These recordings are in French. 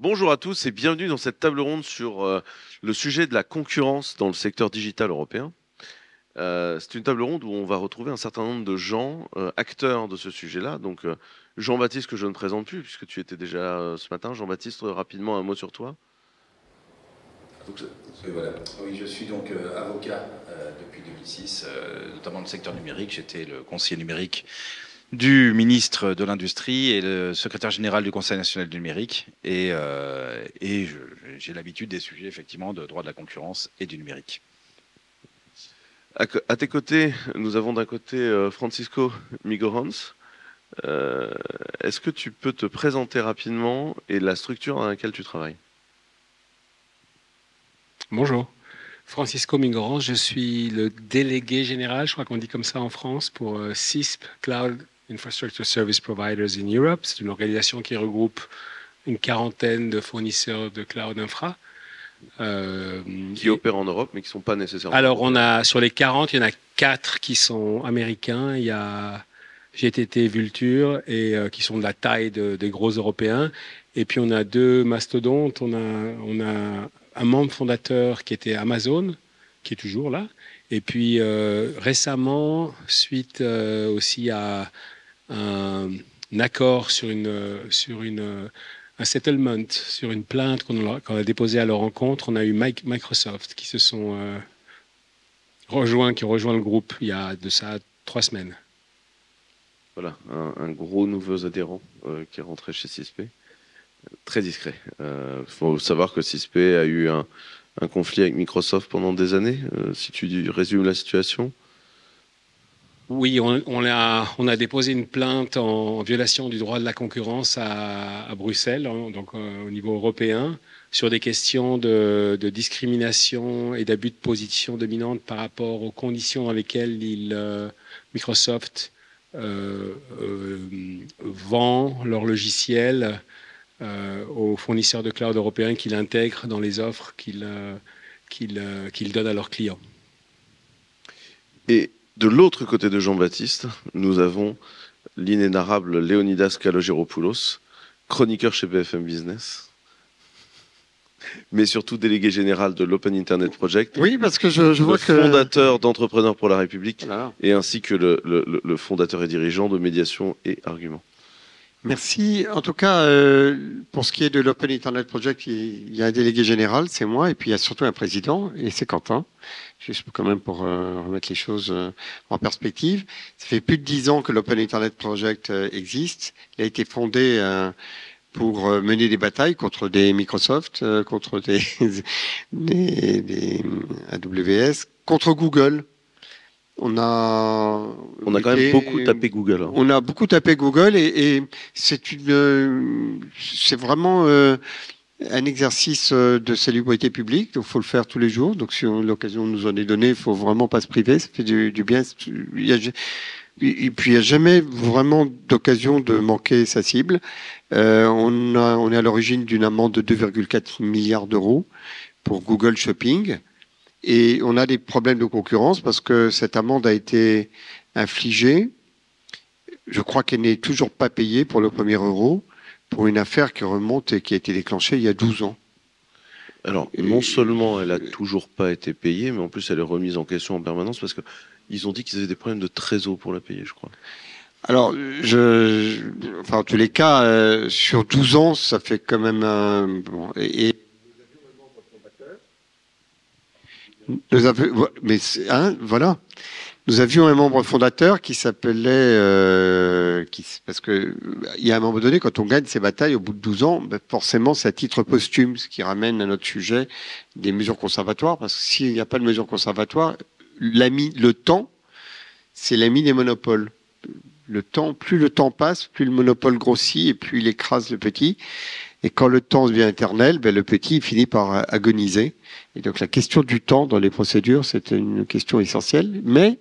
Bonjour à tous et bienvenue dans cette table ronde sur le sujet de la concurrence dans le secteur digital européen. C'est une table ronde où on va retrouver un certain nombre de gens, acteurs de ce sujet-là. Donc Jean-Baptiste, que je ne présente plus puisque tu étais déjà là ce matin. Jean-Baptiste, rapidement un mot sur toi. Voilà. Oui, je suis donc avocat depuis 2006, notamment dans le secteur numérique. J'étais le conseiller numérique du ministre de l'Industrie et le secrétaire général du Conseil national du numérique. J'ai l'habitude des sujets effectivement de droit de la concurrence et du numérique. À tes côtés, nous avons d'un côté Francisco Migorans. Est-ce que tu peux te présenter rapidement et la structure dans laquelle tu travailles? Bonjour, Francisco Mingorance, je suis le délégué général, je crois qu'on dit comme ça en France, pour CISP, Cloud Infrastructure Service Providers in Europe. C'est une organisation qui regroupe une quarantaine de fournisseurs de cloud infra. Qui opèrent en Europe, mais qui ne sont pas nécessairement. Alors, sur les 40, il y en a 4 qui sont américains. Il y a GTT, Vulture, et qui sont de la taille des gros Européens. Et puis, on a 2 mastodontes. On a un membre fondateur qui était Amazon, qui est toujours là. Et puis, récemment, suite aussi à un accord sur un settlement, sur une plainte qu'on a déposée à leur rencontre, on a eu Microsoft qui qui ont rejoint le groupe il y a de ça 3 semaines. Voilà, un gros nouveau adhérent qui est rentré chez CISP. Très discret. Faut savoir que CISP a eu un conflit avec Microsoft pendant des années. Si tu résumes la situation. Oui, on a déposé une plainte en violation du droit de la concurrence à Bruxelles, donc au niveau européen, sur des questions de discrimination et d'abus de position dominante par rapport aux conditions dans lesquelles Microsoft vend leur logiciel aux fournisseurs de cloud européens qu'il intègre dans les offres qu'il donne à leurs clients. Et de l'autre côté de Jean-Baptiste, nous avons l'inénarrable Léonidas Kalogeropoulos, chroniqueur chez BFM Business, mais surtout délégué général de l'Open Internet Project. Oui, parce que je vois que... fondateur d'Entrepreneurs pour la République, Voilà. et ainsi que le fondateur et dirigeant de Médiation et Arguments. Merci. En tout cas, pour ce qui est de l'Open Internet Project, il y a un délégué général, c'est moi, et puis il y a surtout un président, et c'est Quentin. Juste quand même pour remettre les choses en perspective. Ça fait plus de 10 ans que l'Open Internet Project existe. Il a été fondé pour mener des batailles contre des Microsoft, contre des AWS, contre Google. On a quand même beaucoup tapé Google. Hein. On a beaucoup tapé Google et c'est vraiment un exercice de salubrité publique. Donc, il faut le faire tous les jours. Donc, si l'occasion nous en est donnée, il faut vraiment pas se priver. Ça fait du bien. Et puis, il n'y a jamais vraiment d'occasion de manquer sa cible. On est à l'origine d'une amende de 2,4 milliards d'euros pour Google Shopping. Et on a des problèmes de concurrence parce que cette amende a été infligée. Je crois qu'elle n'est toujours pas payée pour le premier euro, pour une affaire qui remonte et qui a été déclenchée il y a 12 ans. Alors, non seulement elle a toujours pas été payée, mais en plus elle est remise en question en permanence parce qu'ils ont dit qu'ils avaient des problèmes de trésor pour la payer, je crois. Alors, en tous les cas, sur 12 ans, ça fait quand même un... Bon, voilà. Nous avions un membre fondateur qui s'appelait, parce que il y a un moment donné, quand on gagne ces batailles au bout de 12 ans, ben forcément c'est à titre posthume, ce qui ramène à notre sujet des mesures conservatoires, parce que s'il n'y a pas de mesures conservatoires, le temps, c'est l'ami des monopoles. Le temps, plus le temps passe, plus le monopole grossit et plus il écrase le petit. Et quand le temps devient éternel, ben le petit finit par agoniser. Et donc la question du temps dans les procédures, c'est une question essentielle. Mais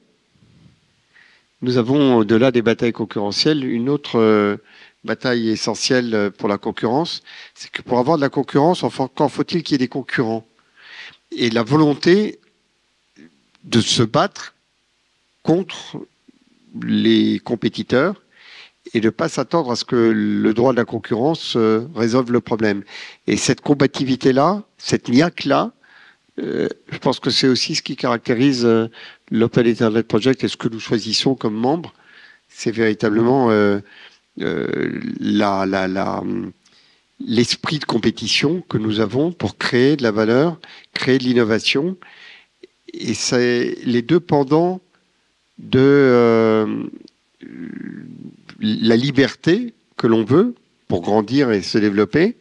nous avons, au-delà des batailles concurrentielles, une autre bataille essentielle pour la concurrence. C'est que pour avoir de la concurrence, encore faut-il qu'il y ait des concurrents. Et la volonté de se battre contre les compétiteurs et de ne pas s'attendre à ce que le droit de la concurrence résolve le problème. Et cette combativité-là, cette niaque-là, je pense que c'est aussi ce qui caractérise l'Open Internet Project et ce que nous choisissons comme membres. C'est véritablement l'esprit de compétition que nous avons pour créer de la valeur, créer de l'innovation. Et c'est les deux pendants de la liberté que l'on veut pour grandir et se développer.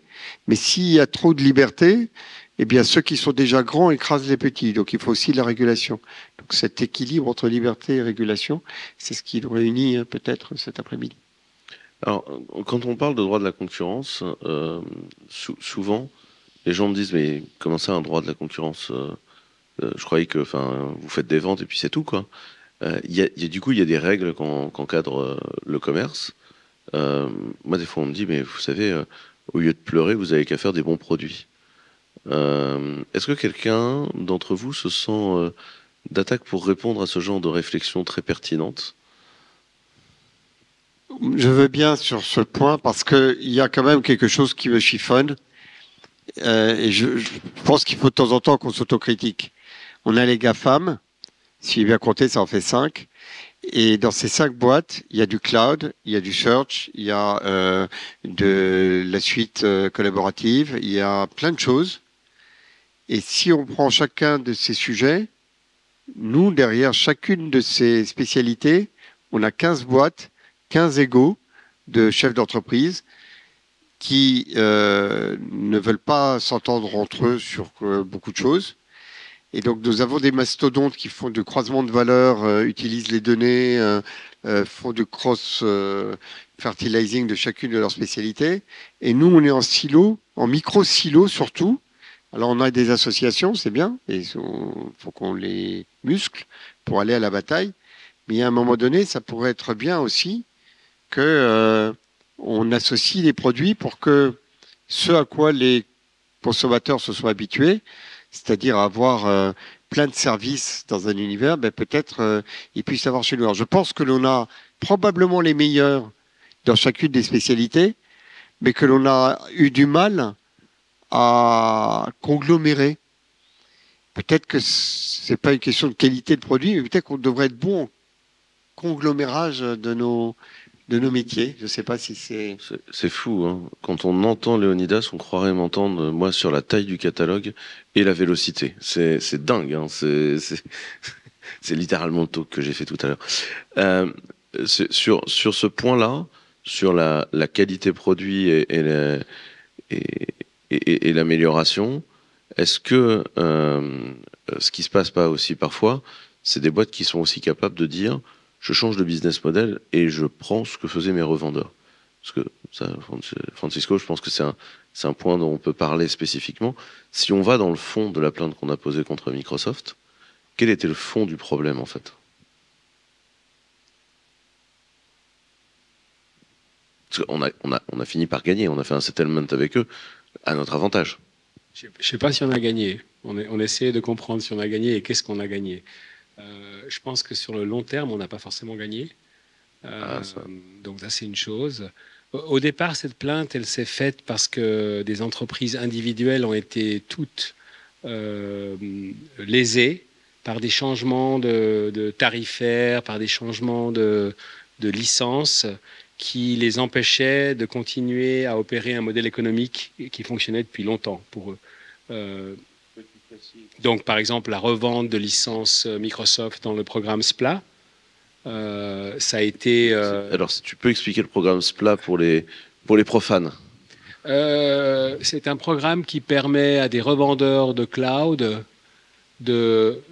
Mais s'il y a trop de liberté, eh bien, ceux qui sont déjà grands écrasent les petits. Donc, il faut aussi de la régulation. Donc, cet équilibre entre liberté et régulation, c'est ce qui nous réunit peut-être cet après-midi. Alors, quand on parle de droit de la concurrence, souvent, les gens me disent, mais comment ça, un droit de la concurrence je croyais que vous faites des ventes et puis c'est tout, quoi. Du coup, il y a des règles qu'encadrent le commerce. Moi, des fois, on me dit, mais vous savez, au lieu de pleurer, vous avez qu'à faire des bons produits. Est-ce que quelqu'un d'entre vous se sent d'attaque pour répondre à ce genre de réflexion très pertinente? Je veux bien sur ce point parce qu'il y a quand même quelque chose qui me chiffonne. Et je pense qu'il faut de temps en temps qu'on s'autocritique. On a les GAFAM, si j'ai bien compté, ça en fait 5. Et dans ces 5 boîtes, il y a du cloud, il y a du search, il y a de la suite collaborative, il y a plein de choses. Et si on prend chacun de ces sujets, nous, derrière chacune de ces spécialités, on a 15 boîtes, 15 égos de chefs d'entreprise qui ne veulent pas s'entendre entre eux sur beaucoup de choses. Et donc, nous avons des mastodontes qui font du croisement de valeurs, utilisent les données, font du cross-fertilizing de chacune de leurs spécialités. Et nous, on est en silo, en micro-silo surtout. Alors, on a des associations, c'est bien, et il faut qu'on les muscle pour aller à la bataille. Mais à un moment donné, ça pourrait être bien aussi que on associe les produits pour que ce à quoi les consommateurs se soient habitués, c'est-à-dire avoir plein de services dans un univers, peut-être ils puissent avoir chez nous. Alors, je pense que l'on a probablement les meilleurs dans chacune des spécialités, mais que l'on a eu du mal à conglomérer. Peut-être que c'est pas une question de qualité de produit, mais peut-être qu'on devrait être bon en conglomérage de nos métiers. Je ne sais pas si c'est... C'est fou, hein. Quand on entend Léonidas, on croirait m'entendre, moi, sur la taille du catalogue et la vélocité. C'est dingue, hein. C'est littéralement le talk que j'ai fait tout à l'heure. Sur ce point-là, sur la qualité produit et l'amélioration, est-ce que ce qui se passe pas aussi parfois, c'est des boîtes qui sont aussi capables de dire je change de business model et je prends ce que faisaient mes revendeurs. Parce que ça, Francisco, je pense que c'est un point dont on peut parler spécifiquement. Si on va dans le fond de la plainte qu'on a posée contre Microsoft, quel était le fond du problème en fait? Parce qu'on a fini par gagner, on a fait un settlement avec eux à notre avantage. Je ne sais pas si on a gagné. On essaie de comprendre si on a gagné et qu'est-ce qu'on a gagné. Je pense que sur le long terme, on n'a pas forcément gagné. Donc ça, c'est une chose. Au départ, cette plainte, elle s'est faite parce que des entreprises individuelles ont été toutes lésées par des changements de tarifaires, par des changements de licences qui les empêchaient de continuer à opérer un modèle économique qui fonctionnait depuis longtemps pour eux. Donc, par exemple, la revente de licences Microsoft dans le programme SPLA, ça a été... Alors, si tu peux expliquer le programme SPLA pour les profanes. C'est un programme qui permet à des revendeurs de cloud de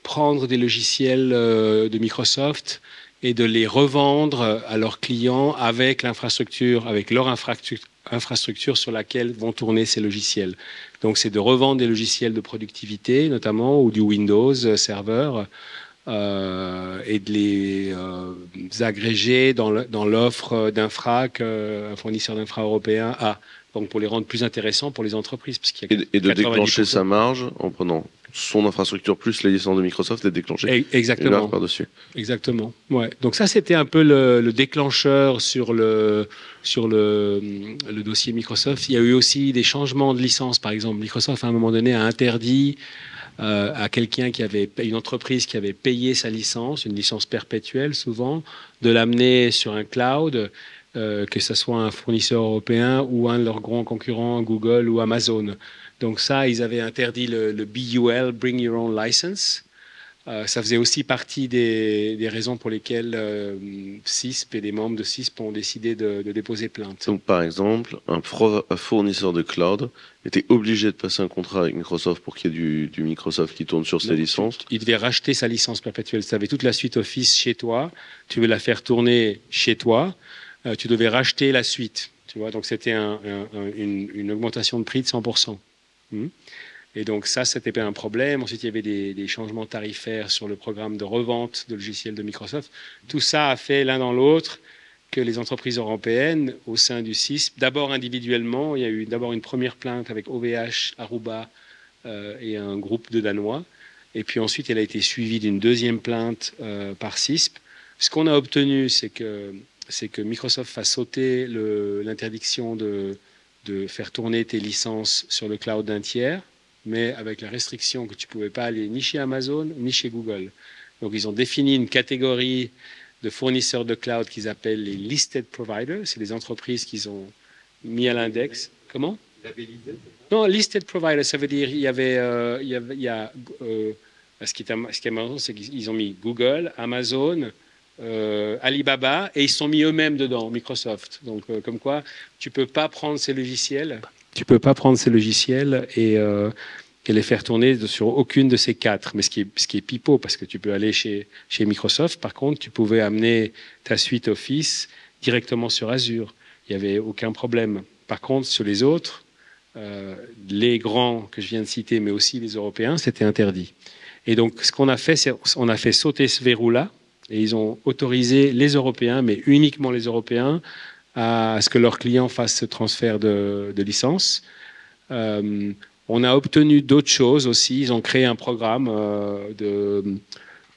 prendre des logiciels de Microsoft et de les revendre à leurs clients avec leur infrastructure sur laquelle vont tourner ces logiciels. Donc, c'est de revendre des logiciels de productivité, notamment, ou du Windows Server, et de les agréger dans l'offre d'infra qu'un fournisseur d'infra européen a. Donc, pour les rendre plus intéressants pour les entreprises. Parce qu'il y a et de déclencher sa marge en prenant son infrastructure plus les licences de Microsoft et déclencher une Exactement. offre par-dessus. Exactement. Ouais. Donc ça, c'était un peu le déclencheur sur le dossier Microsoft. Il y a eu aussi des changements de licence. Par exemple, Microsoft, à un moment donné, a interdit à quelqu'un une entreprise qui avait payé sa licence, une licence perpétuelle souvent, de l'amener sur un cloud, que ce soit un fournisseur européen ou un de leurs grands concurrents, Google ou Amazon. Donc ça, ils avaient interdit le BUL, Bring Your Own License. Ça faisait aussi partie des raisons pour lesquelles CISP et des membres de CISP ont décidé de déposer plainte. Donc, par exemple, un fournisseur de cloud était obligé de passer un contrat avec Microsoft pour qu'il y ait du Microsoft qui tourne sur ses licences. Il devait racheter sa licence perpétuelle. Tu avais toute la suite Office chez toi, tu veux la faire tourner chez toi, tu devais racheter la suite. Tu vois, donc c'était une augmentation de prix de 100%. Et donc ça, c'était un problème. Ensuite, il y avait des changements tarifaires sur le programme de revente de logiciels de Microsoft. Tout ça a fait l'un dans l'autre que les entreprises européennes, au sein du CISP, d'abord individuellement, il y a eu d'abord une première plainte avec OVH, Aruba et un groupe de Danois. Et puis ensuite, elle a été suivie d'une deuxième plainte par CISP. Ce qu'on a obtenu, c'est que Microsoft fasse sauter l'interdiction de faire tourner tes licences sur le cloud d'un tiers, mais avec la restriction que tu ne pouvais pas aller ni chez Amazon ni chez Google. Donc ils ont défini une catégorie de fournisseurs de cloud qu'ils appellent les listed providers. C'est les entreprises qu'ils ont mis à l'index. Comment? Non, listed providers, ça veut dire ce qui est marrant, c'est qu'ils ont mis Google, Amazon, Alibaba, et ils sont mis eux-mêmes dedans, Microsoft. Donc, comme quoi, tu peux pas prendre ces logiciels. Tu peux pas prendre ces logiciels et les faire tourner sur aucune de ces quatre. Mais ce qui est pipeau, parce que tu peux aller chez Microsoft. Par contre, tu pouvais amener ta suite Office directement sur Azure. Il n'y avait aucun problème. Par contre, sur les autres, les grands que je viens de citer, mais aussi les Européens, c'était interdit. Et donc, ce qu'on a fait, c'est on a fait sauter ce verrou-là. Et ils ont autorisé les Européens, mais uniquement les Européens, à ce que leurs clients fassent ce transfert de licence. On a obtenu d'autres choses aussi. Ils ont créé un programme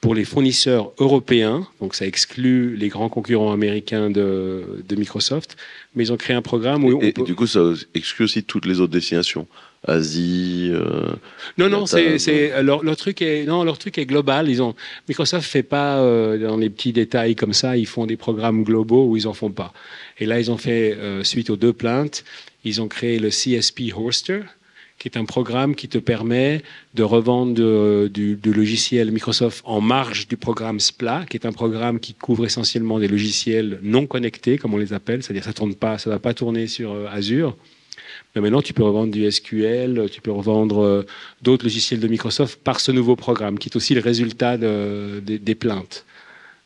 pour les fournisseurs européens. Donc ça exclut les grands concurrents américains de Microsoft. Mais ils ont créé un programme où du coup, ça exclut aussi toutes les autres destinations. Asie. Non, leur truc est global. Microsoft fait pas dans les petits détails comme ça. Ils font des programmes globaux où ils en font pas. Et là, ils ont fait suite aux deux plaintes, ils ont créé le CSP Hoster, qui est un programme qui te permet de revendre du logiciel Microsoft en marge du programme SPLA, qui est un programme qui couvre essentiellement des logiciels non connectés, comme on les appelle, c'est-à-dire ça ne va pas tourner sur Azure. Mais maintenant, tu peux revendre du SQL, tu peux revendre d'autres logiciels de Microsoft par ce nouveau programme, qui est aussi le résultat des plaintes.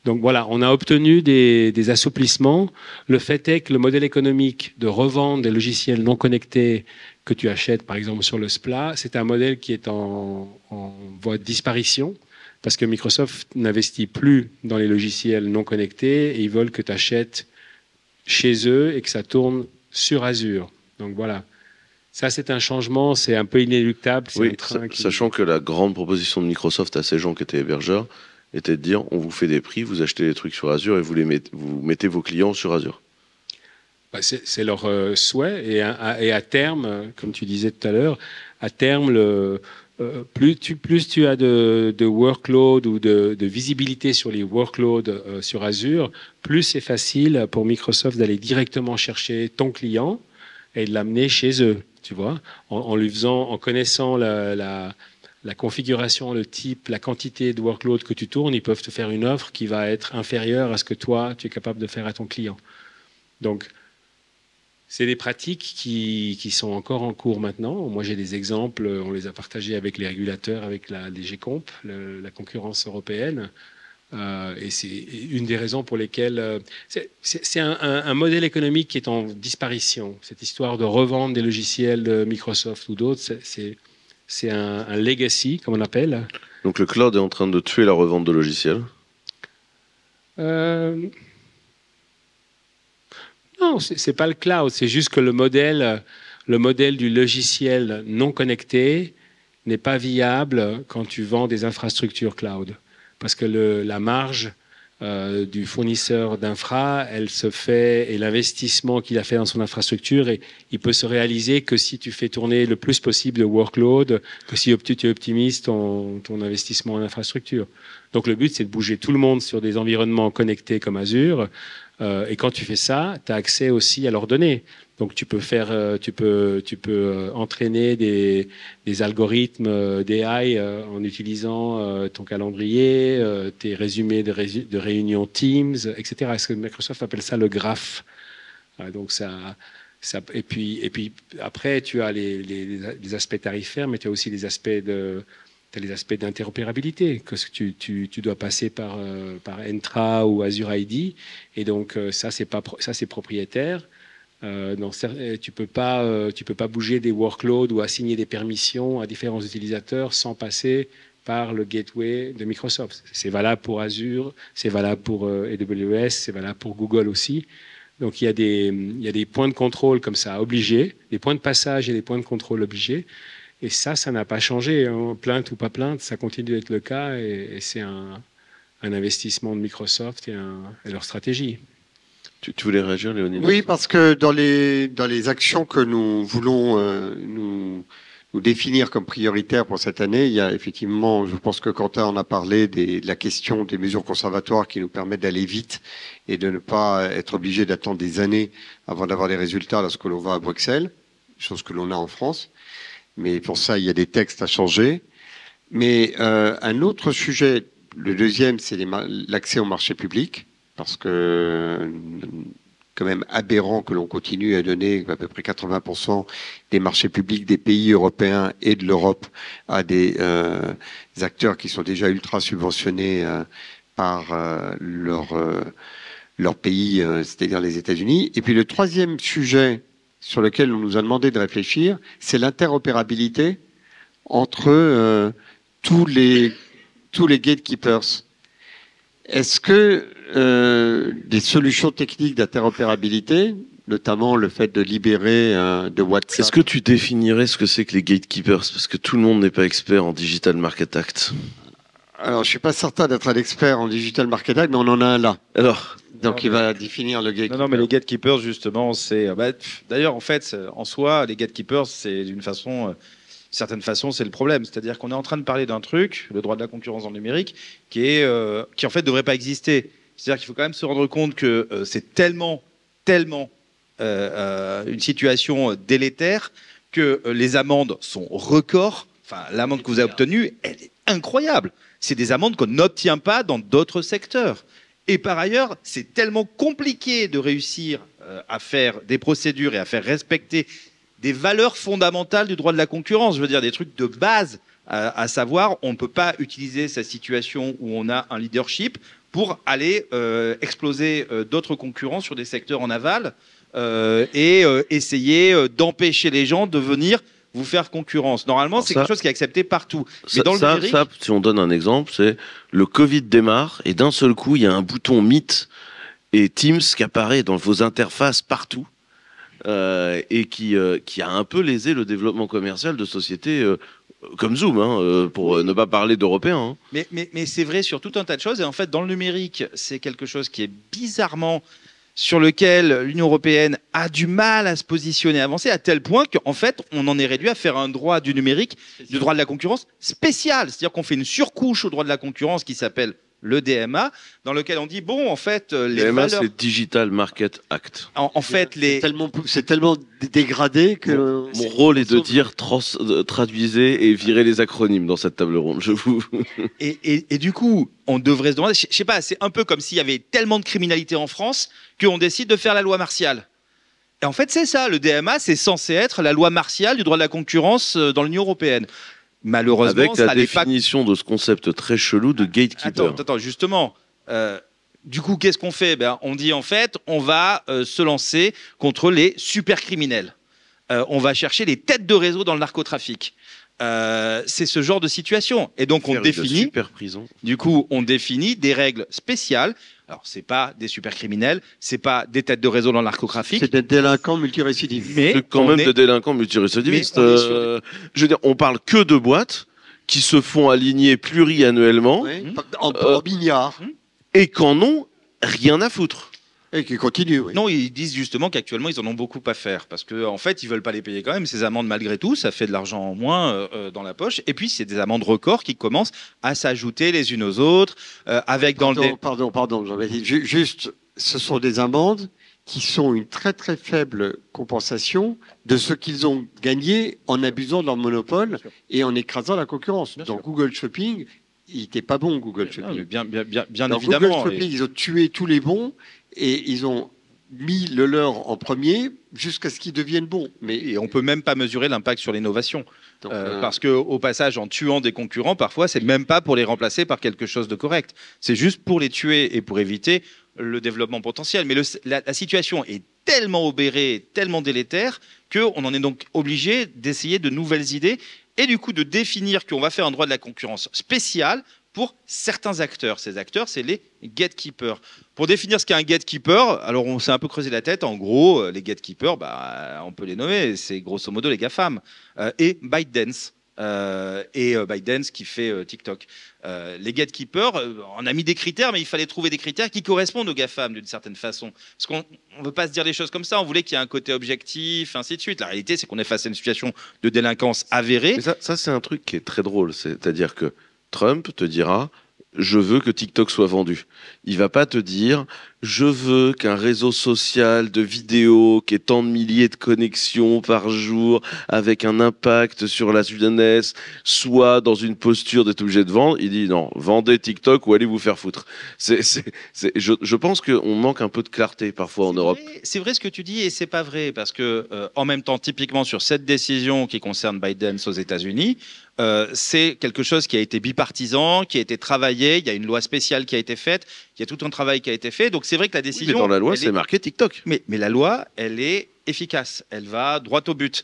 Donc voilà, on a obtenu des assouplissements. Le fait est que le modèle économique de revendre des logiciels non connectés que tu achètes, par exemple, sur le SPLA, c'est un modèle qui est en voie de disparition, parce que Microsoft n'investit plus dans les logiciels non connectés, et ils veulent que tu achètes chez eux et que ça tourne sur Azure. Donc voilà. Ça, c'est un changement, c'est un peu inéluctable. Oui, sachant que la grande proposition de Microsoft à ces gens qui étaient hébergeurs était de dire on vous fait des prix, vous achetez les trucs sur Azure et vous mettez vos clients sur Azure. Bah, c'est leur souhait et à terme, comme tu disais tout à l'heure, à terme, plus tu as de workload ou de visibilité sur les workloads sur Azure, plus c'est facile pour Microsoft d'aller directement chercher ton client et de l'amener chez eux, tu vois, en connaissant la configuration, le type, la quantité de workload que tu tournes, ils peuvent te faire une offre qui va être inférieure à ce que toi, tu es capable de faire à ton client. Donc, c'est des pratiques qui sont encore en cours maintenant. Moi, j'ai des exemples, on les a partagés avec les régulateurs, avec la DGCOMP, la concurrence européenne. Et c'est une des raisons pour lesquelles c'est un modèle économique qui est en disparition. Cette histoire de revendre des logiciels de Microsoft ou d'autres, c'est un legacy, comme on appelle. Donc le cloud est en train de tuer la revente de logiciels? Non, c'est pas le cloud. C'est juste que le modèle du logiciel non connecté n'est pas viable quand tu vends des infrastructures cloud. Parce que la marge du fournisseur d'infra, elle se fait, et l'investissement qu'il a fait dans son infrastructure, et il peut se réaliser que si tu fais tourner le plus possible de workload, que si tu optimises ton investissement en infrastructure. Donc le but, c'est de bouger tout le monde sur des environnements connectés comme Azure. Et quand tu fais ça, tu as accès aussi à leurs données. Donc tu peux entraîner des algorithmes d'AI en utilisant ton calendrier, tes résumés de réunions Teams, etc. Est-ce que Microsoft appelle ça le graphe? Donc et puis après tu as les aspects tarifaires, mais tu as aussi les aspects d'interopérabilité, que tu dois passer par Entra ou Azure ID, et donc ça c'est propriétaire. Tu peux pas bouger des workloads ou assigner des permissions à différents utilisateurs sans passer par le gateway de Microsoft. C'est valable pour Azure, c'est valable pour AWS, c'est valable pour Google aussi. Donc il y a des points de contrôle comme ça obligés, des points de passage et des points de contrôle obligés. Et ça n'a pas changé. Plainte ou pas plainte, ça continue d'être le cas, et c'est un investissement de Microsoft et leur stratégie. Tu voulais réagir, Léonie? Oui, parce que dans les actions que nous voulons nous définir comme prioritaires pour cette année, il y a effectivement, je pense que Quentin en a parlé, de la question des mesures conservatoires qui nous permettent d'aller vite et de ne pas être obligé d'attendre des années avant d'avoir des résultats lorsque l'on va à Bruxelles, chose que l'on a en France. Mais pour ça, il y a des textes à changer. Mais un autre sujet, le deuxième, c'est l'accès au marché public, parce que quand même aberrant que l'on continue à donner à peu près 80% des marchés publics des pays européens et de l'Europe à des acteurs qui sont déjà ultra subventionnés par leur pays, c'est-à-dire les États-Unis. Et puis le troisième sujet sur lequel on nous a demandé de réfléchir, c'est l'interopérabilité entre tous les gatekeepers. Est-ce que des solutions techniques d'interopérabilité, notamment le fait de libérer de WhatsApp... Est-ce que tu définirais ce que c'est que les gatekeepers? Parce que tout le monde n'est pas expert en Digital Market Act. Alors, je suis pas certain d'être un expert en Digital Market Act, mais on en a un là. Alors, donc il va définir le gatekeeper. Non, mais les gatekeepers, justement, c'est... d'ailleurs, en fait, en soi, les gatekeepers, c'est d'une certaine façon, c'est le problème. C'est-à-dire qu'on est en train de parler d'un truc, le droit de la concurrence dans le numérique, qui en fait devrait pas exister. C'est-à-dire qu'il faut quand même se rendre compte que c'est tellement une situation délétère que les amendes sont records. Enfin, l'amende que vous avez obtenue, elle est incroyable. C'est des amendes qu'on n'obtient pas dans d'autres secteurs. Et par ailleurs, c'est tellement compliqué de réussir à faire des procédures et à faire respecter des valeurs fondamentales du droit de la concurrence. Je veux dire, des trucs de base, à savoir, on ne peut pas utiliser sa situation où on a un leadership pour aller exploser d'autres concurrents sur des secteurs en aval et essayer d'empêcher les gens de venir vous faire concurrence. Normalement, c'est quelque chose qui est accepté partout. Mais dans le numérique... si on donne un exemple, c'est le Covid démarre et d'un seul coup, il y a un bouton Meet et Teams qui apparaît dans vos interfaces partout et qui a un peu lésé le développement commercial de sociétés comme Zoom, pour ne pas parler d'Européens. Mais c'est vrai sur tout un tas de choses. Et en fait, dans le numérique, c'est quelque chose qui est bizarrement sur lequel l'Union européenne a du mal à se positionner, à avancer, à tel point qu'en fait, on en est réduit à faire un droit du numérique, du droit de la concurrence spécial. C'est-à-dire qu'on fait une surcouche au droit de la concurrence qui s'appelle le DMA, dans lequel on dit, bon, en fait, les DMA, valeurs... c'est Digital Market Act. En fait, c'est tellement dégradé que... Mon rôle est de dire traduisez et virez les acronymes dans cette table ronde, je vous... et du coup, on devrait se demander, je sais pas, c'est un peu comme s'il y avait tellement de criminalité en France qu'on décide de faire la loi martiale. Et en fait, c'est ça, le DMA, c'est censé être la loi martiale du droit de la concurrence dans l'Union européenne. Malheureusement, avec la définition de ce concept très chelou de gatekeeper. Attends, justement. Du coup, qu'est-ce qu'on fait? On dit en fait, on va se lancer contre les supercriminels. On va chercher les têtes de réseau dans le narcotrafic. c'est ce genre de situation. Et donc, on définit, super prison. du coup, on définit des règles spéciales. Alors, c'est pas des super criminels, c'est pas des têtes de réseau dans le narcotrafic. C'est des délinquants multirécidivistes. Mais C'est quand même des délinquants multirécidivistes. Mais on est sur Je veux dire, on parle que de boîtes qui se font aligner pluriannuellement Oui, en milliards. et qu'en ont rien à foutre. Et qui continuent. Oui. Non, ils disent justement qu'actuellement, ils en ont beaucoup à faire. Parce qu'en fait, ils veulent pas les payer quand même. Ces amendes, malgré tout, ça fait de l'argent en moins dans la poche. Et puis, c'est des amendes records qui commencent à s'ajouter les unes aux autres. Avec Pardon, Jean-Baptiste. Juste, ce sont des amendes qui sont une très très faible compensation de ce qu'ils ont gagné en abusant de leur monopole et en écrasant la concurrence. Dans Google Shopping, il n'était pas bon, Google Shopping. Bien Dans évidemment. Google Shopping, ils ont tué tous les bons et ils ont mis le leur en premier jusqu'à ce qu'ils deviennent bons. Et on peut même pas mesurer l'impact sur l'innovation. Donc, Parce que au passage, en tuant des concurrents, parfois, c'est même pas pour les remplacer par quelque chose de correct. C'est juste pour les tuer et pour éviter le développement potentiel. Mais la situation est tellement obérée, tellement délétère, qu'on en est donc obligé d'essayer de nouvelles idées et du coup de définir qu'on va faire un droit de la concurrence spécial pour certains acteurs. Ces acteurs, c'est les gatekeepers. Pour définir ce qu'est un gatekeeper, alors on s'est un peu creusé la tête. En gros, les gatekeepers, on peut les nommer. C'est grosso modo les GAFAM. Et ByteDance. ByteDance qui fait TikTok. Les gatekeepers, on a mis des critères, mais il fallait trouver des critères qui correspondent aux GAFAM d'une certaine façon. Parce qu'on ne veut pas se dire les choses comme ça, on voulait qu'il y ait un côté objectif, ainsi de suite. La réalité, c'est qu'on est face à une situation de délinquance avérée. Mais ça c'est un truc qui est très drôle. C'est-à-dire que Trump te dira je veux que TikTok soit vendu. Il va pas te dire je veux qu'un réseau social de vidéos qui ait tant de milliers de connexions par jour avec un impact sur la jeunesse soit dans une posture d'être obligé de vendre. Il dit non, vendez TikTok ou allez vous faire foutre. Je pense qu'on manque un peu de clarté parfois en Europe. C'est vrai ce que tu dis et c'est pas vrai parce que en même temps, typiquement sur cette décision qui concerne Biden aux États-Unis, c'est quelque chose qui a été bipartisan, qui a été travaillé. Il y a une loi spéciale qui a été faite. Il y a tout un travail qui a été fait. Donc c'est vrai que la décision. Oui, mais dans la loi, c'est marqué TikTok. Mais la loi, elle est efficace. Elle va droit au but.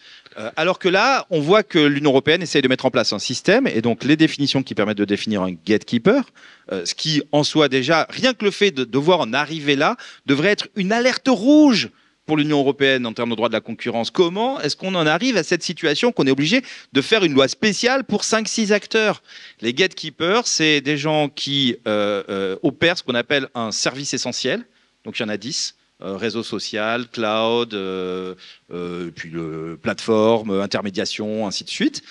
Alors que là, on voit que l'Union européenne essaye de mettre en place un système et donc les définitions qui permettent de définir un gatekeeper, ce qui en soi déjà, rien que le fait de devoir en arriver là, devrait être une alerte rouge pour l'Union européenne en termes de droit de la concurrence. Comment est-ce qu'on en arrive à cette situation qu'on est obligé de faire une loi spéciale pour 5-6 acteurs? Les gatekeepers, c'est des gens qui opèrent ce qu'on appelle un service essentiel. Donc il y en a 10. Réseau social, cloud, puis plateforme, intermédiation, ainsi de suite.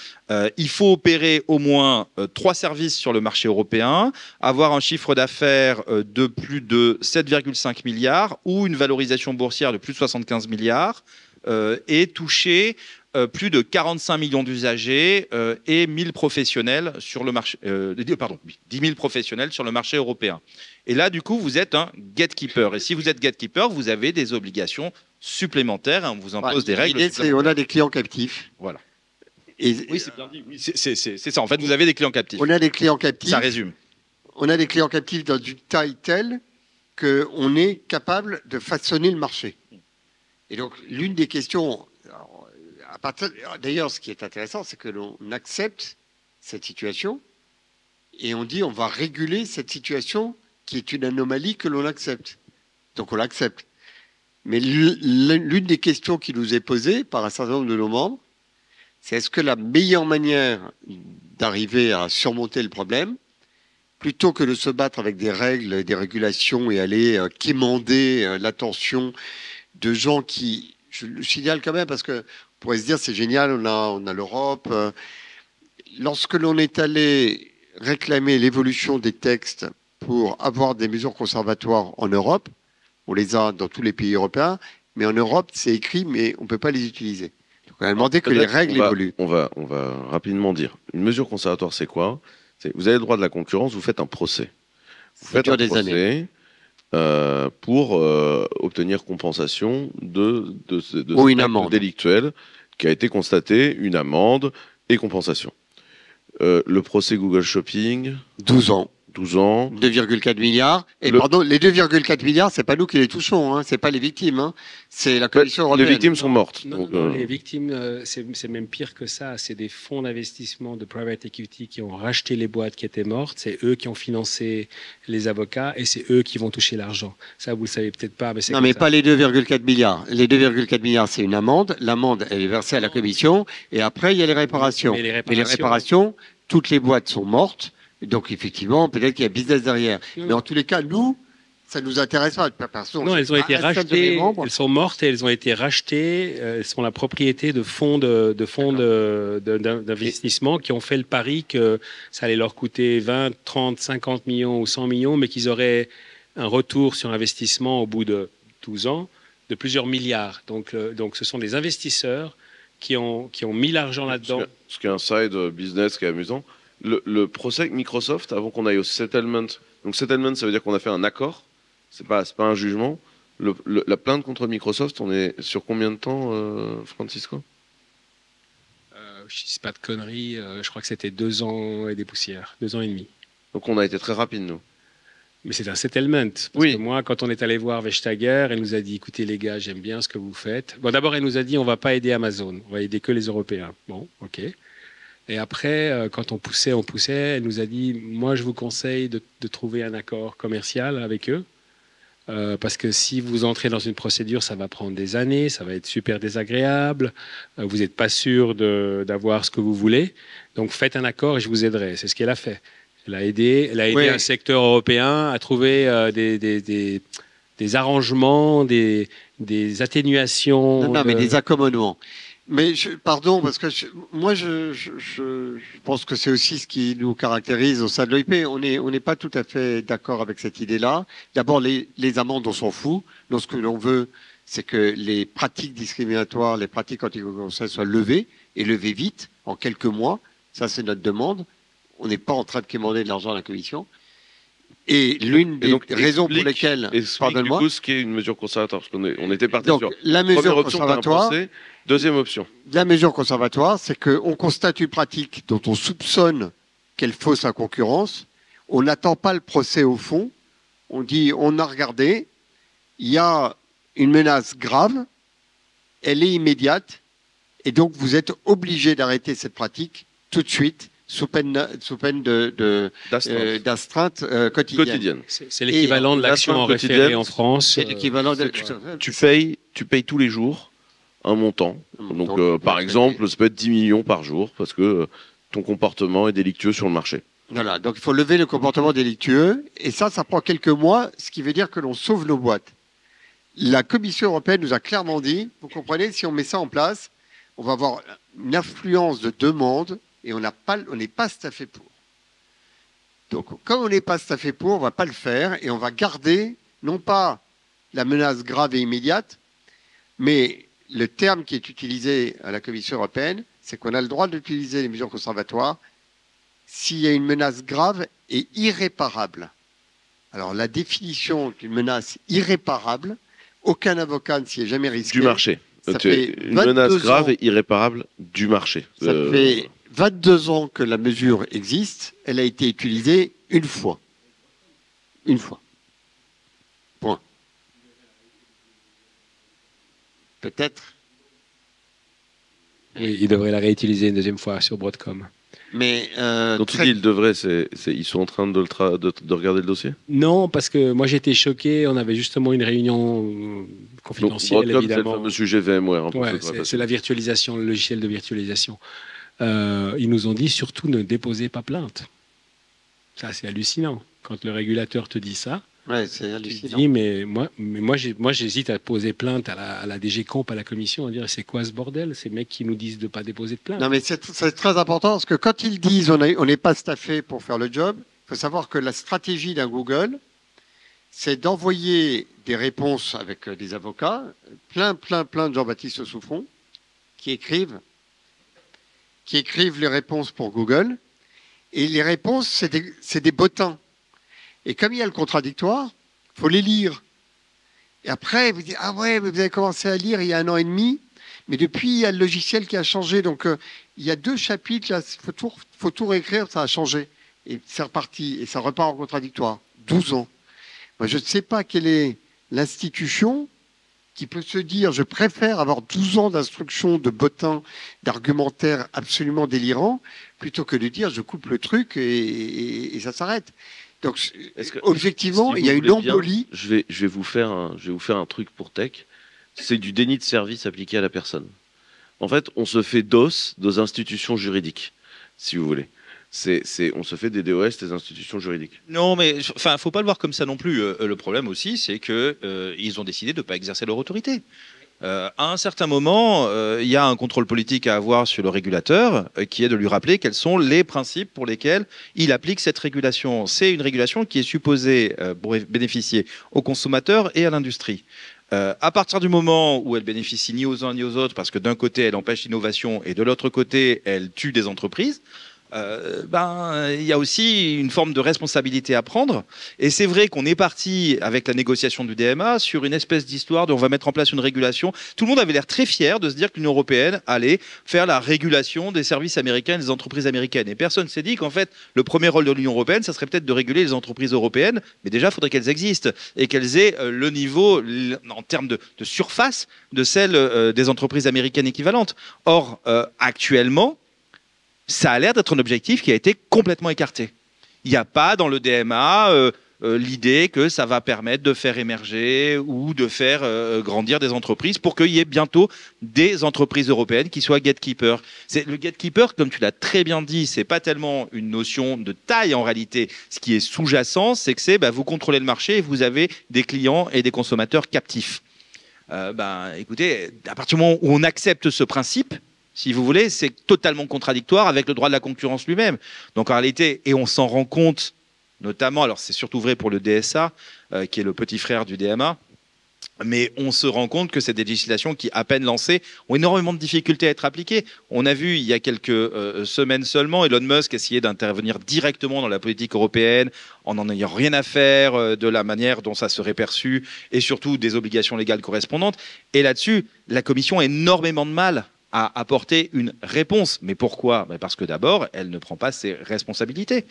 Il faut opérer au moins 3 services sur le marché européen, avoir un chiffre d'affaires de plus de 7,5 milliards ou une valorisation boursière de plus de 75 milliards et toucher plus de 45 millions d'usagers et 1000 professionnels sur le marché, 10 000 professionnels sur le marché européen. Et là, du coup, vous êtes un gatekeeper. Et si vous êtes gatekeeper, vous avez des obligations supplémentaires. On vous impose des règles. On a des clients captifs. Voilà. Et oui, c'est bien dit. Oui, c'est ça. En fait, vous avez des clients captifs. On a des clients captifs. Ça résume. On a des clients captifs dans une taille telle qu'on est capable de façonner le marché. Et donc, l'une des questions... D'ailleurs, ce qui est intéressant, c'est que l'on accepte cette situation et on dit on va réguler cette situation qui est une anomalie que l'on accepte. Donc on l'accepte. Mais l'une des questions qui nous est posée par un certain nombre de nos membres, c'est est-ce que la meilleure manière d'arriver à surmonter le problème, plutôt que de se battre avec des règles, des régulations et aller quémander l'attention de gens qui, je le signale quand même parce que on pourrait se dire c'est génial, on a l'Europe. Lorsque l'on est allé réclamer l'évolution des textes pour avoir des mesures conservatoires en Europe, on les a dans tous les pays européens, mais en Europe c'est écrit, mais on ne peut pas les utiliser. Donc on a demandé que les règles évoluent. On va rapidement dire. Une mesure conservatoire, c'est quoi? Vous avez le droit de la concurrence, vous faites un procès. Vous faites un procès pour obtenir compensation de ou une amende délictuelle qui a été constatée, une amende et compensation. Le procès Google Shopping 12 ans. 12 ans. 2,4 milliards. Et Le- pardon, les 2,4 milliards, c'est pas nous qui les touchons, hein, c'est pas les victimes, hein, c'est la Commission européenne. Les victimes sont mortes. Non, donc, non, non, les victimes, c'est même pire que ça. C'est des fonds d'investissement de private equity qui ont racheté les boîtes qui étaient mortes. C'est eux qui ont financé les avocats et c'est eux qui vont toucher l'argent. Ça, vous le savez peut-être pas, mais c'est Non, comme mais ça. pas les 2,4 milliards. Les 2,4 milliards, c'est une amende. L'amende, elle est versée à la Commission. Et après, il y a les réparations. Mais les Mais les réparations, toutes les boîtes sont mortes. Donc, effectivement, peut-être qu'il y a business derrière. Non. Mais en tous les cas, nous, ça nous intéresse pas. Personne, Non, elles ont été un seul de mes rachetées. membres. Elles sont mortes et elles ont été rachetées. Elles sont la propriété de fonds d'investissement qui ont fait le pari que ça allait leur coûter 20, 30, 50 millions ou 100 millions, mais qu'ils auraient un retour sur investissement au bout de 12 ans de plusieurs milliards. Donc ce sont des investisseurs qui ont mis l'argent là-dedans. Ce qui est un side business qui est amusant. Le procès avec Microsoft, avant qu'on aille au settlement. Donc settlement, ça veut dire qu'on a fait un accord. C'est pas un jugement. La plainte contre Microsoft, on est sur combien de temps, Francisco? Je ne dis pas de conneries. Je crois que c'était 2 ans et des poussières, 2 ans et demi. Donc on a été très rapide, nous. Mais c'est un settlement. Parce Oui. que moi, quand on est allé voir Vestager, elle nous a dit, écoutez les gars, j'aime bien ce que vous faites. Bon, d'abord, elle nous a dit, on va pas aider Amazon, on va aider que les Européens. Bon, ok. Et après, quand on poussait, elle nous a dit, moi, je vous conseille de trouver un accord commercial avec eux. Parce que si vous entrez dans une procédure, ça va prendre des années, ça va être super désagréable, vous n'êtes pas sûr d'avoir ce que vous voulez. Donc faites un accord et je vous aiderai. C'est ce qu'elle a fait. Elle a aidé Oui. un secteur européen à trouver des arrangements, des atténuations. Non, mais de- des accommodements. Mais pardon, parce que moi, je pense que c'est aussi ce qui nous caractérise au sein de l'OIP. On n'est pas tout à fait d'accord avec cette idée-là. D'abord, les amendes, on s'en fout. Donc, ce que l'on veut, c'est que les pratiques discriminatoires, les pratiques anticoncurrentielles soient levées, et levées vite, en quelques mois. Ça, c'est notre demande. On n'est pas en train de quémander de l'argent à la Commission. Et l'une des donc, raisons pour explique lesquelles, du pardonne-moi, coup, ce qui est une mesure conservatoire. Parce on était parti donc sur la première mesure option, par un conservatoire, procès. Deuxième option. la mesure conservatoire, c'est qu'on constate une pratique dont on soupçonne qu'elle fausse la concurrence. On n'attend pas le procès au fond. On dit, on a regardé, il y a une menace grave, elle est immédiate, et donc vous êtes obligé d'arrêter cette pratique tout de suite, sous peine d'astreinte quotidienne. C'est l'équivalent de l'action en quotidienne, référé en France. C'est l'équivalent de... Tu payes tous les jours un montant. Donc, par exemple, ça peut être 10 millions par jour parce que ton comportement est délictueux sur le marché. Voilà, donc il faut lever le comportement délictueux, et ça prend quelques mois, ce qui veut dire que l'on sauve nos boîtes. La Commission européenne nous a clairement dit, vous comprenez, si on met ça en place, on va avoir une affluence de demandes, et on n'est pas staffé pour. Donc, comme on n'est pas staffé pour, on ne va pas le faire, et on va garder, non pas la menace grave et immédiate, mais le terme qui est utilisé à la Commission européenne, c'est qu'on a le droit d'utiliser les mesures conservatoires s'il y a une menace grave et irréparable. Alors, la définition d'une menace irréparable, aucun avocat ne s'y est jamais risqué. Du marché. Ça fait Une menace 22 grave ans. et irréparable du marché. Ça fait 22 ans que la mesure existe. Elle a été utilisée une fois. Une fois. Point. Peut-être. Oui, il devrait la réutiliser une deuxième fois sur Broadcom. Mais Quand tu dis ils devraient, ils sont en train de regarder le dossier. Non, parce que moi j'étais choqué. On avait justement une réunion Donc, confidentielle, Broadcom, c'est le évidemment. fameux sujet VMware. hein, pour Ouais, ceux qui n'auraient pas c'est la virtualisation, le logiciel de virtualisation. Ils nous ont dit surtout ne déposez pas plainte. Ça, c'est hallucinant. Quand le régulateur te dit ça, ouais, c'est tu te hallucinant. dis, mais moi j'hésite à poser plainte à la DG Comp, à la commission, à dire c'est quoi ce bordel, ces mecs qui nous disent de ne pas déposer de plainte. Non, mais c'est très important parce que quand ils disent on n'est pas staffé pour faire le job, il faut savoir que la stratégie d'un Google, c'est d'envoyer des réponses avec des avocats, plein de Jean-Baptiste Souffron, qui écrivent les réponses pour Google. Et les réponses, c'est des bottins. Et comme il y a le contradictoire, il faut les lire. Et après, vous dites, ah ouais, mais vous avez commencé à lire il y a 1 an et demi, mais depuis, il y a le logiciel qui a changé. Donc, il y a 2 chapitres, là, faut tout réécrire, ça a changé. et c'est reparti, et ça repart en contradictoire. 12 ans. Moi, je ne sais pas quelle est l'institution qui peut se dire je préfère avoir 12 ans d'instruction, de bottin, d'argumentaire absolument délirant, plutôt que de dire je coupe le truc et ça s'arrête. Donc, objectivement, il y a une embolie. Bien, je vais vous faire un truc pour tech. C'est du déni de service appliqué à la personne. En fait, on se fait DOS des institutions juridiques, si vous voulez. On se fait des DOS des institutions juridiques. Non, mais enfin, faut pas le voir comme ça non plus. Le problème aussi, c'est que ils ont décidé de ne pas exercer leur autorité. À un certain moment, il y a un contrôle politique à avoir sur le régulateur, qui est de lui rappeler quels sont les principes pour lesquels il applique cette régulation. C'est une régulation qui est supposée bénéficier aux consommateurs et à l'industrie. À partir du moment où elle bénéficie ni aux uns ni aux autres, parce que d'un côté elle empêche l'innovation et de l'autre côté elle tue des entreprises, il y a aussi une forme de responsabilité à prendre. Et c'est vrai qu'on est parti avec la négociation du DMA sur une espèce d'histoire de on va mettre en place une régulation. Tout le monde avait l'air très fier de se dire que l'Union européenne allait faire la régulation des services américains et des entreprises américaines. Et personne ne s'est dit qu'en fait, le premier rôle de l'Union européenne, ça serait peut-être de réguler les entreprises européennes. Mais déjà, il faudrait qu'elles existent et qu'elles aient le niveau, en termes de surface, de celle des entreprises américaines équivalentes. Or, actuellement, ça a l'air d'être un objectif qui a été complètement écarté. Il n'y a pas dans le DMA l'idée que ça va permettre de faire émerger ou de faire grandir des entreprises pour qu'il y ait bientôt des entreprises européennes qui soient gatekeepers. Le gatekeeper, comme tu l'as très bien dit, c'est pas tellement une notion de taille en réalité. Ce qui est sous-jacent, c'est que vous contrôlez le marché et vous avez des clients et des consommateurs captifs. Écoutez, à partir du moment où on accepte ce principe, si vous voulez, c'est totalement contradictoire avec le droit de la concurrence lui-même. Donc en réalité, et on s'en rend compte, notamment, alors c'est surtout vrai pour le DSA, qui est le petit frère du DMA, mais on se rend compte que c'est des législations qui, à peine lancées, ont énormément de difficultés à être appliquées. On a vu il y a quelques semaines seulement Elon Musk essayer d'intervenir directement dans la politique européenne en n'en ayant rien à faire de la manière dont ça serait perçu et surtout des obligations légales correspondantes. Et là-dessus, la Commission a énormément de mal à apporter une réponse. Mais pourquoi ? Parce que d'abord, elle ne prend pas ses responsabilités.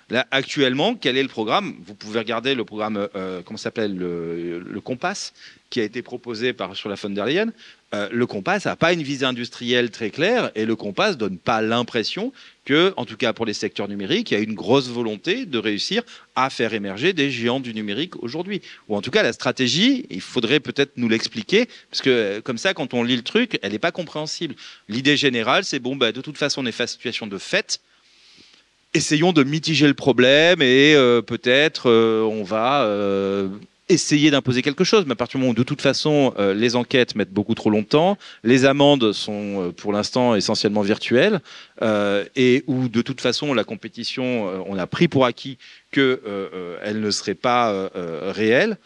Là, actuellement, quel est le programme ? Vous pouvez regarder le programme, comment s'appelle, le Compass, qui a été proposé sur la von der Leyen. Le Compass n'a pas une visée industrielle très claire et le Compass ne donne pas l'impression que, en tout cas pour les secteurs numériques, il y a une grosse volonté de réussir à faire émerger des géants du numérique aujourd'hui. Ou en tout cas, la stratégie, il faudrait peut-être nous l'expliquer, parce que comme ça, quand on lit le truc, elle n'est pas compréhensible. L'idée générale, c'est de toute façon, on est face à une situation de fait. Essayons de mitiger le problème et peut-être on va essayer d'imposer quelque chose. Mais à partir du moment où de toute façon les enquêtes mettent beaucoup trop longtemps, les amendes sont pour l'instant essentiellement virtuelles et où de toute façon la compétition, on a pris pour acquis qu'elle ne serait pas réelle.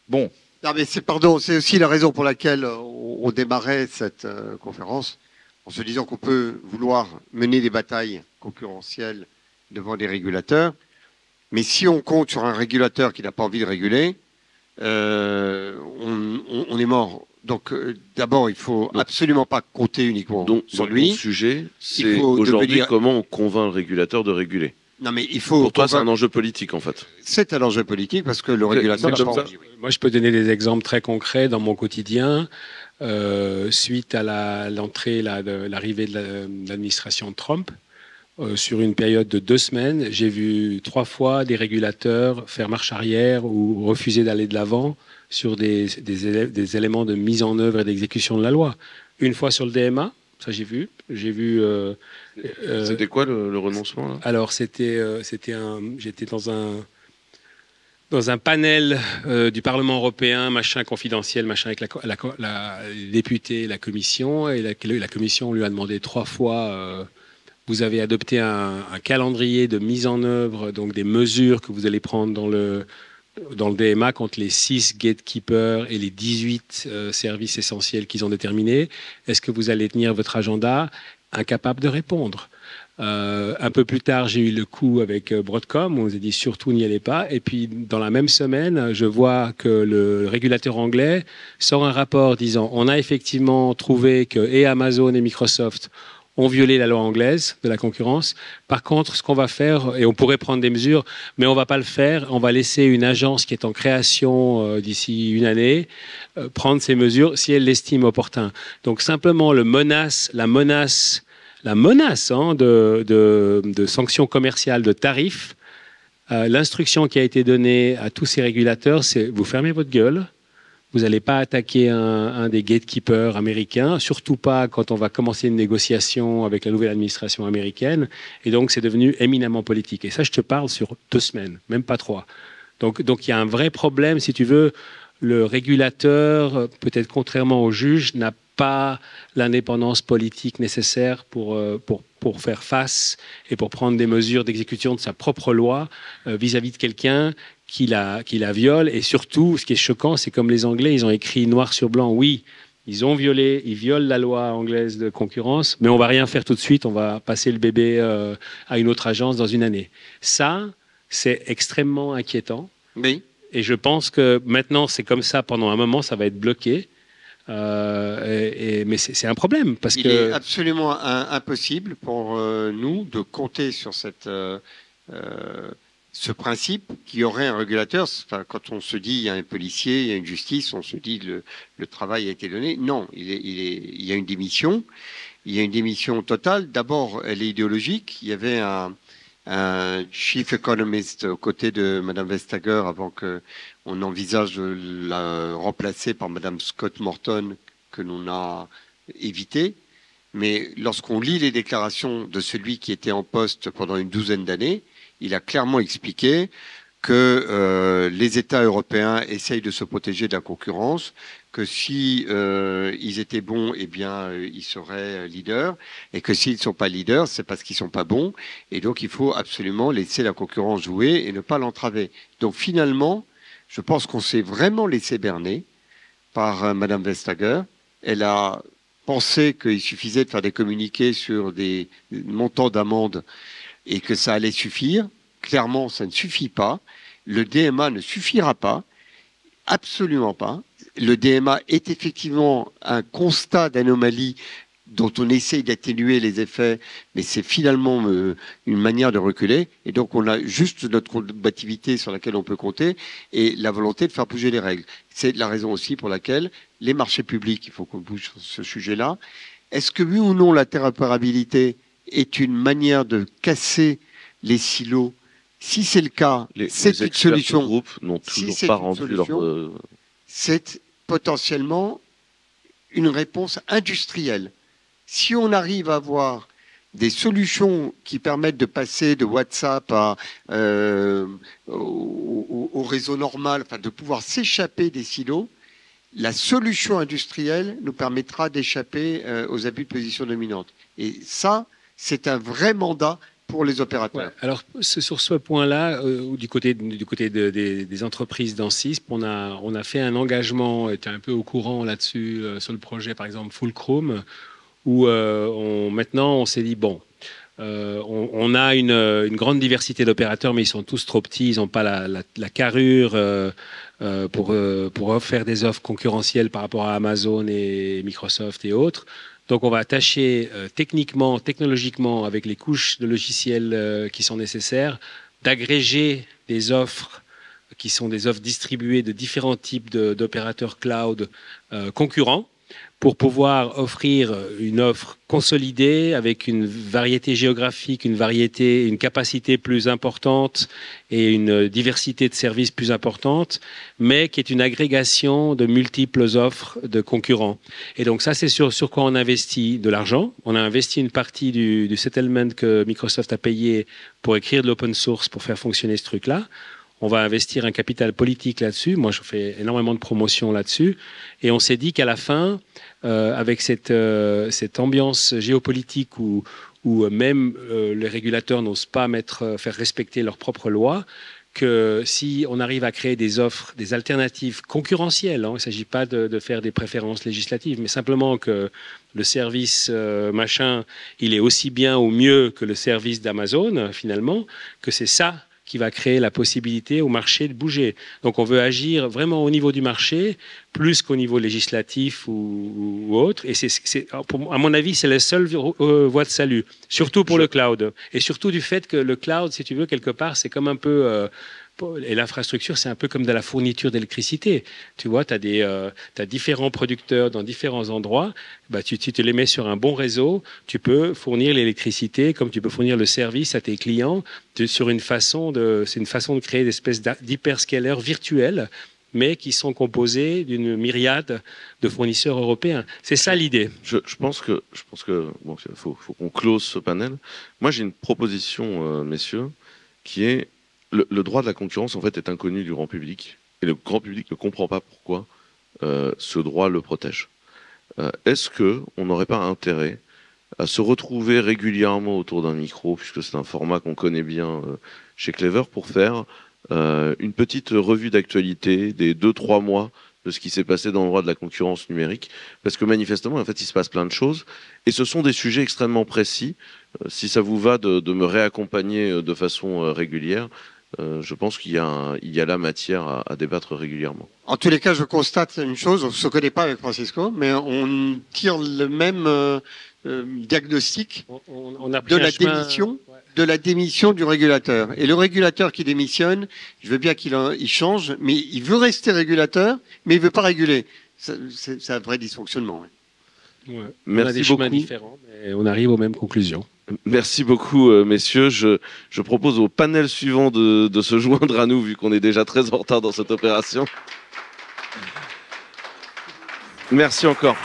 Bon. Non mais c'est aussi la raison pour laquelle on démarrait cette conférence en se disant qu'on peut vouloir mener des batailles concurrentielles devant des régulateurs, mais si on compte sur un régulateur qui n'a pas envie de réguler, on est mort. Donc d'abord, il faut absolument pas compter uniquement sur lui. Le sujet, c'est aujourd'hui comment on convainc le régulateur de réguler. Non, mais il faut. Pour toi, c'est un enjeu politique, en fait. C'est un enjeu politique parce que le régulateur n'a pas envie. Moi, je peux donner des exemples très concrets dans mon quotidien. Suite à l'arrivée de l'administration Trump, sur une période de 2 semaines, j'ai vu 3 fois des régulateurs faire marche arrière ou refuser d'aller de l'avant sur des éléments de mise en œuvre et d'exécution de la loi. Une fois sur le DMA, ça j'ai vu. C'était quoi le renoncement là ? Alors j'étais dans un panel du Parlement européen, machin confidentiel, machin avec la députée, la commission, et la commission lui a demandé 3 fois. Vous avez adopté un calendrier de mise en œuvre, donc des mesures que vous allez prendre dans le DMA contre les 6 gatekeepers et les 18 services essentiels qu'ils ont déterminés. Est-ce que vous allez tenir votre agenda ? Incapable de répondre. Un peu plus tard, j'ai eu le coup avec Broadcom, où on nous a dit surtout n'y allez pas. Et puis, dans la même semaine, je vois que le régulateur anglais sort un rapport disant on a effectivement trouvé que et Amazon et Microsoft ont violé la loi anglaise de la concurrence. Par contre, ce qu'on va faire, et on pourrait prendre des mesures, mais on ne va pas le faire, on va laisser une agence qui est en création d'ici une année prendre ces mesures si elle l'estime opportun. Donc simplement la menace de sanctions commerciales, de tarifs, l'instruction qui a été donnée à tous ces régulateurs, c'est vous fermez votre gueule. Vous n'allez pas attaquer un des gatekeepers américains, surtout pas quand on va commencer une négociation avec la nouvelle administration américaine. Et donc, c'est devenu éminemment politique. Et ça, je te parle sur 2 semaines, même pas 3. Donc, il y a un vrai problème, si tu veux. Le régulateur, peut-être contrairement au juge, n'a pas l'indépendance politique nécessaire pour faire face et pour prendre des mesures d'exécution de sa propre loi vis-à-vis de quelqu'un qui la viole. Et surtout, ce qui est choquant, c'est comme les Anglais, ils ont écrit noir sur blanc, oui, ils violent la loi anglaise de concurrence, mais on va rien faire tout de suite, on va passer le bébé à une autre agence dans une année. Ça, c'est extrêmement inquiétant. Oui. Et je pense que maintenant, c'est comme ça pendant un moment, ça va être bloqué. Mais c'est un problème. Parce Il est absolument impossible pour nous de compter sur ce principe qu'il y aurait un régulateur. Enfin, quand on se dit il y a un policier, il y a une justice, on se dit le travail a été donné. Non, il y a une démission. Il y a une démission totale. D'abord, elle est idéologique. Il y avait un chief economist aux côtés de Madame Vestager avant qu'on envisage de la remplacer par Madame Scott Morton, que l'on a évité. Mais lorsqu'on lit les déclarations de celui qui était en poste pendant une 12aine d'années, il a clairement expliqué que les États européens essayent de se protéger de la concurrence, que si ils étaient bons, eh bien, ils seraient leaders, et que s'ils ne sont pas leaders, c'est parce qu'ils ne sont pas bons, et donc il faut absolument laisser la concurrence jouer et ne pas l'entraver. Donc finalement, je pense qu'on s'est vraiment laissé berner par Madame Vestager. Elle a pensé qu'il suffisait de faire des communiqués sur des montants d'amende et que ça allait suffire. Clairement, ça ne suffit pas. Le DMA ne suffira pas. Absolument pas. Le DMA est effectivement un constat d'anomalie dont on essaye d'atténuer les effets, mais c'est finalement une manière de reculer. Et donc, on a juste notre combativité sur laquelle on peut compter et la volonté de faire bouger les règles. C'est la raison aussi pour laquelle les marchés publics, il faut qu'on bouge sur ce sujet-là. Est-ce que oui ou non l'interopérabilité est une manière de casser les silos? Si c'est le cas, c'est une solution. Les groupes n'ont toujours pas rempli leur... C'est potentiellement une réponse industrielle. Si on arrive à avoir des solutions qui permettent de passer de WhatsApp au réseau normal, enfin de pouvoir s'échapper des silos, la solution industrielle nous permettra d'échapper aux abus de position dominante. Et ça, c'est un vrai mandat pour les opérateurs. Ouais, alors, sur ce point-là, du côté des entreprises dans CISP, on a fait un engagement, était un peu au courant là-dessus, sur le projet, par exemple, Fulcrum, où maintenant, on s'est dit, bon, on a une grande diversité d'opérateurs, mais ils sont tous trop petits, ils n'ont pas la carrure pour faire des offres concurrentielles par rapport à Amazon et Microsoft et autres. Donc, on va tâcher technologiquement, avec les couches de logiciels qui sont nécessaires, d'agréger des offres qui sont des offres distribuées de différents types d'opérateurs cloud concurrents pour pouvoir offrir une offre consolidée avec une variété géographique, une capacité plus importante et une diversité de services plus importante, mais qui est une agrégation de multiples offres de concurrents. Et donc ça, c'est sur quoi on investit de l'argent. On a investi une partie du settlement que Microsoft a payé pour écrire de l'open source pour faire fonctionner ce truc-là. On va investir un capital politique là-dessus. Moi, je fais énormément de promotion là-dessus. Et on s'est dit qu'à la fin, avec cette ambiance géopolitique où même les régulateurs n'osent pas faire respecter leurs propres lois, que si on arrive à créer des offres, des alternatives concurrentielles, il ne s'agit pas de faire des préférences législatives, mais simplement que le service machin, il est aussi bien ou mieux que le service d'Amazon, finalement, que c'est ça qui va créer la possibilité au marché de bouger. Donc on veut agir vraiment au niveau du marché, plus qu'au niveau législatif ou autre. Et à mon avis, c'est la seule voie de salut, surtout pour le cloud. Et surtout du fait que le cloud, si tu veux, quelque part, c'est comme un peu... et l'infrastructure, c'est un peu comme de la fourniture d'électricité. Tu vois, tu as différents producteurs dans différents endroits. Bah, tu te les mets sur un bon réseau, tu peux fournir l'électricité comme tu peux fournir le service à tes clients c'est une façon de créer des espèces d'hyperscalers virtuels, mais qui sont composés d'une myriade de fournisseurs européens. C'est ça l'idée. Je pense que bon, faut qu'on close ce panel. Moi, j'ai une proposition, messieurs, qui est le droit de la concurrence, en fait, est inconnu du grand public. Et le grand public ne comprend pas pourquoi ce droit le protège. Est-ce qu'on n'aurait pas intérêt à se retrouver régulièrement autour d'un micro, puisque c'est un format qu'on connaît bien chez Clever, pour faire une petite revue d'actualité des 2-3 mois de ce qui s'est passé dans le droit de la concurrence numérique, parce que manifestement, en fait, il se passe plein de choses, et ce sont des sujets extrêmement précis. Si ça vous va de me réaccompagner de façon régulière, je pense qu'il y a la matière à débattre régulièrement. En tous les cas, je constate une chose, on ne se connaît pas avec Francisco, mais on tire le même diagnostic de la démission du régulateur. Et le régulateur qui démissionne, je veux bien qu'il change, mais il veut rester régulateur, mais il ne veut pas réguler. C'est un vrai dysfonctionnement. Ouais. Merci on a des chemins différents, mais on arrive aux mêmes conclusions. Merci beaucoup, messieurs. Je propose au panel suivant de se joindre à nous, vu qu'on est déjà très en retard dans cette opération. Merci encore.